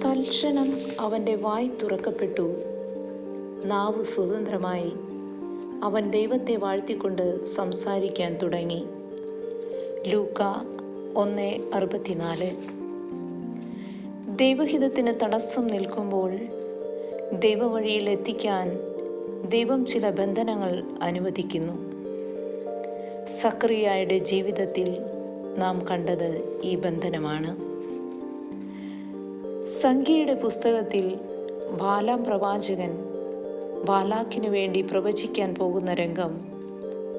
തൽക്ഷണം അവൻ്റെ വായ് തുറക്കപ്പെട്ടു, നാവ് സ്വതന്ത്രമായി. അവൻ ദൈവത്തെ വാഴ്ത്തിക്കൊണ്ട് സംസാരിക്കാൻ തുടങ്ങി. ലൂക്ക 1:64. ദൈവഹിതത്തിന് തടസ്സം നിൽക്കുമ്പോൾ ദൈവവഴിയിൽ എത്തിക്കാൻ ദൈവം ചില ബന്ധനങ്ങൾ അനുവദിക്കുന്നു. സക്കറിയായുടെ ജീവിതത്തിൽ നാം കണ്ടത് ഈ ബന്ധനമാണ്. സംഖ്യയുടെ പുസ്തകത്തിൽ ബാലാം പ്രവാചകൻ ബാലാക്കിനു വേണ്ടി പ്രവചിക്കാൻ പോകുന്ന രംഗം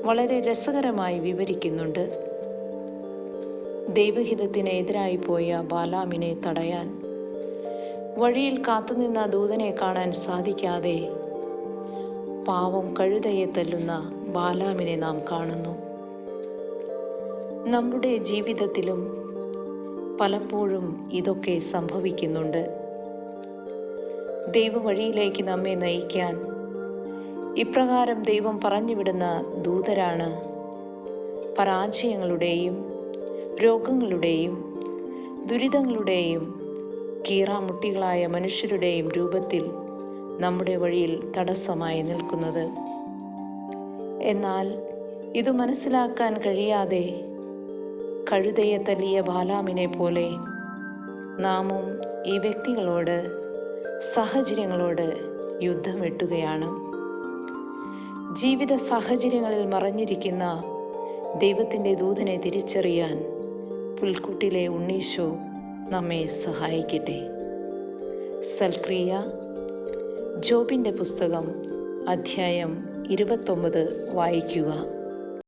വളരെ രസകരമായി വിവരിക്കുന്നുണ്ട്. ദൈവഹിതത്തിന് എതിരായി പോയ ബാലാമിനെ തടയാൻ വഴിയിൽ കാത്തുനിന്ന ദൂതനെ കാണാൻ സാധിക്കാതെ പാവം കഴുതയെ തല്ലുന്ന ബാലാമിനെ നാം കാണുന്നു. നമ്മുടെ ജീവിതത്തിലും പലപ്പോഴും ഇതൊക്കെ സംഭവിക്കുന്നുണ്ട്. ദൈവവഴിയിലേക്ക് നമ്മെ നയിക്കാൻ ഇപ്രകാരം ദൈവം പറഞ്ഞുവിടുന്ന ദൂതരാണ് പരാജയങ്ങളുടെയും രോഗങ്ങളുടെയും ദുരിതങ്ങളുടെയും കീറാമുട്ടികളായ മനുഷ്യരുടെയും രൂപത്തിൽ നമ്മുടെ വഴിയിൽ തടസ്സമായി നിൽക്കുന്നത്. എന്നാൽ ഇത് മനസ്സിലാക്കാൻ കഴിയാതെ കഴുതയെ തല്ലിയ ബാലാമിനെ പോലെ നാമും ഈ വ്യക്തികളോട്, സാഹചര്യങ്ങളോട് യുദ്ധം വെട്ടുകയാണ്. ജീവിത സാഹചര്യങ്ങളിൽ മറഞ്ഞിരിക്കുന്ന ദൈവത്തിൻ്റെ ദൂതനെ തിരിച്ചറിയാൻ പുൽക്കൂട്ടിലെ ഉണ്ണീശോ നമ്മെ സഹായിക്കട്ടെ. സൽക്രിയ, ജോബിൻ്റെ പുസ്തകം അധ്യായം 29 വായിക്കുക.